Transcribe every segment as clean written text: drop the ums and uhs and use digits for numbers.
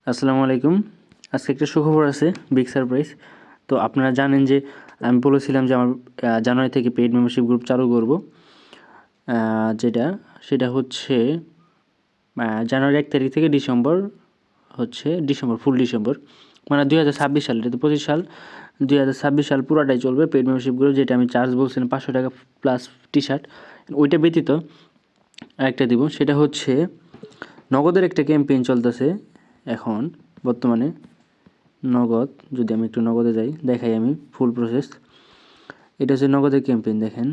আসসালামু আলাইকুম। আজকে একটা সুখবর আছে, বিগ সারপ্রাইজ। তো আপনারা জানেন যে আমি বলেছিলাম যে আমার জানুয়ারি থেকে পেইড মেম্বারশিপ গ্রুপ চালু করব। সেটা হচ্ছে জানুয়ারি 1 তারিখ থেকে ডিসেম্বর ফুল ডিসেম্বর, মানে 2026 সাল। এটা তো 25 সাল, 2026 সাল পুরাটাই চলবে পেইড মেম্বারশিপ গ্রুপ। যেটা আমি চার্জ বলছিলাম 500 টাকা প্লাস টি শার্ট, ওইটা ব্যতীত আরেকটা দিব। সেটা হচ্ছে নগদের একটা ক্যাম্পেইন চলতেছে এখন বর্তমানে। নগদ, যদি আমি একটু নগদে যাই, দেখাই আমি ফুল প্রসেস। এটা হচ্ছে নগদের ক্যাম্পেইন। দেখেন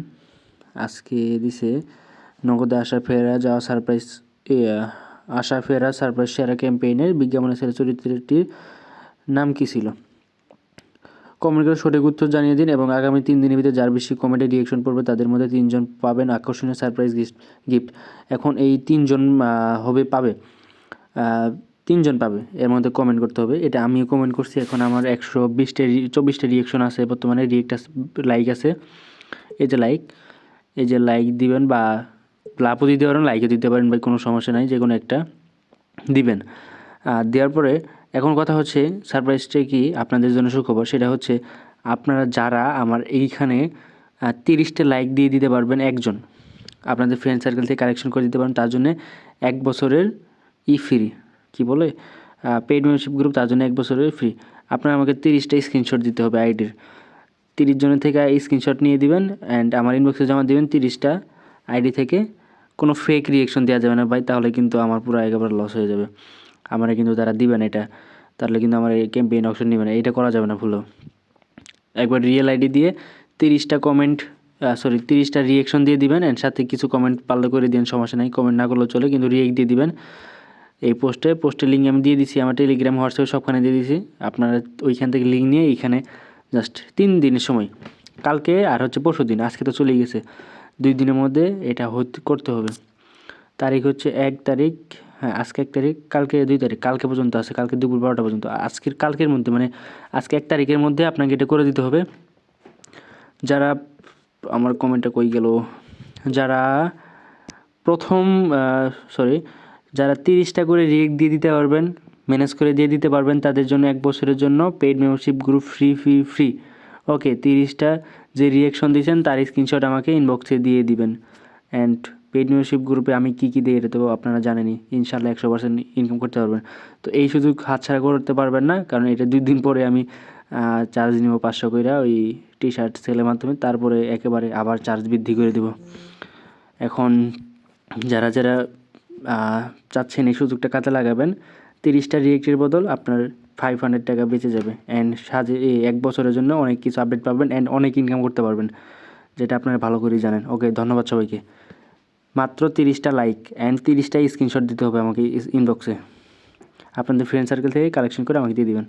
আজকে দিছে নগদে আসা ফেরা যাওয়া সারপ্রাইজ, আসা ফেরা সারপ্রাইজ সেরা ক্যাম্পেইনের বিজ্ঞাপনের সেরা চরিত্রটির নাম কী ছিল? কমেন্ট করে সঠিক উত্তর জানিয়ে দিন এবং আগামী 3 দিনের ভিতরে যার বেশি কমেন্টে রিয়েকশন পড়বে তাদের মধ্যে 3 জন পাবেন আকর্ষণীয় সারপ্রাইজ গিফট। এখন এই 3 জন পাবে 3 জন পাবে, এর মধ্যে কমেন্ট করতে হবে। এটা আমিও কমেন্ট করছি। এখন আমার 124টা রিয়েকশন আছে বর্তমানে, লাইক আছে। এই যে লাইক দিবেন বা লাভও দিতে পারেন, লাইকও দিতে পারেন ভাই, কোনো সমস্যা নাই, যে কোনো একটা দিবেন। দেওয়ার পরে এখন কথা হচ্ছে সারপ্রাইজটা কি আপনাদের জন্য সুখবর। সেটা হচ্ছে আপনারা যারা আমার এইখানে 30টা লাইক দিয়ে দিতে পারবেন, একজন আপনাদের ফ্রেন্ড সার্কেল থেকে কালেকশন করে দিতে পারেন, তার জন্য 1 বছরের ফ্রি, কি বলে পেইড মেম্বারশিপ গ্রুপ, তার জন্য 1 বছরের ফ্রি। আপনারা আমাকে 30টা স্ক্রিনশট দিতে হবে আইডির। 30 জনের থেকে স্ক্রিনশট নিয়ে দিবেন অ্যান্ড আমার ইনবক্সে জমা দিবেন 30টা আইডি থেকে। কোনো ফেক রিয়েকশন দেওয়া যাবে না ভাই, তাহলে কিন্তু আমার পুরো একেবারে লস হয়ে যাবে। আমারে কিন্তু তারা দিবে না এটা, তাহলে কিন্তু আমার এই ক্যাম্পেইন অপশন নেবে না, এটা করা যাবে না ভুলও। একবার রিয়েল আইডি দিয়ে 30টা কমেন্ট 30টা রিয়েকশন দিয়ে দিবেন অ্যান্ড সাথে কিছু কমেন্ট পারলে করে দিন, সমস্যা নাই, কমেন্ট না করলেও চলে, কিন্তু রিয়েক্ট দিয়ে দিবেন। এই পোস্টের লিঙ্ক আমি দিয়ে দিছি, আমার টেলিগ্রাম, হোয়াটসঅ্যাপ সবখানে দিয়ে দিছি। আপনারা ওইখান থেকে লিঙ্ক নিয়ে এইখানে জাস্ট 3 দিনের সময়, কালকে আর হচ্ছে পরশু দিন, আজকে তো চলেই গেছে, 2 দিনের মধ্যে এটা করতে হবে। তারিখ হচ্ছে 1 তারিখ, হ্যাঁ আজকে 1 তারিখ, কালকে 2 তারিখ, কালকে পর্যন্ত আছে, কালকে দুপুর 12টা পর্যন্ত। কালকের মধ্যে, মানে আজকে 1 তারিখের মধ্যে আপনাকে এটা করে দিতে হবে। যারা আমার কমেন্টটা কই গেল, যারা যারা 30টা করে রিয়েক্ট দিয়ে দিতে পারবেন, ম্যানেজ করে দিয়ে দিতে পারবেন, তাদের জন্য 1 বছরের জন্য পেইড মেম্বারশিপ গ্রুপ ফ্রি। ওকে, 30টা যে রিয়েকশন দিয়েছেন তার স্ক্রিনশট আমাকে ইনবক্সে দিয়ে দিবেন। অ্যান্ড পেইড মেম্বারশিপ গ্রুপে আমি কী দিয়ে এটা তো আপনারা জানেনই, ইনশাল্লাহ 100% ইনকাম করতে পারবেন। তো এই সুযোগ হাতছাড়া করতে পারবেন না, কারণ এটা 2 দিন পরে আমি চার্জ নিব 500 কইরা ওই টি শার্ট সেলের মাধ্যমে, তারপরে একেবারে আবার চার্জ বৃদ্ধি করে দেব। এখন যারা চাচ্ছেন এই সুযোগটা কাজে লাগাবেন, 30টা রিয়েক্টের বদল আপনার 500 টাকা বেঁচে যাবে অ্যান্ড 1 বছরের জন্য অনেক কিছু আপডেট পাবেন অ্যান্ড অনেক ইনকাম করতে পারবেন, যেটা আপনারা ভালো করেই জানেন। ওকে, ধন্যবাদ সবাইকে। মাত্র 30টা লাইক অ্যান্ড 30টা স্ক্রিনশট দিতে হবে আমাকে ইনবক্সে, আপনাদের ফ্রেন্ড সার্কেল থেকে কালেকশন করে আমাকে দিয়ে দিবেন।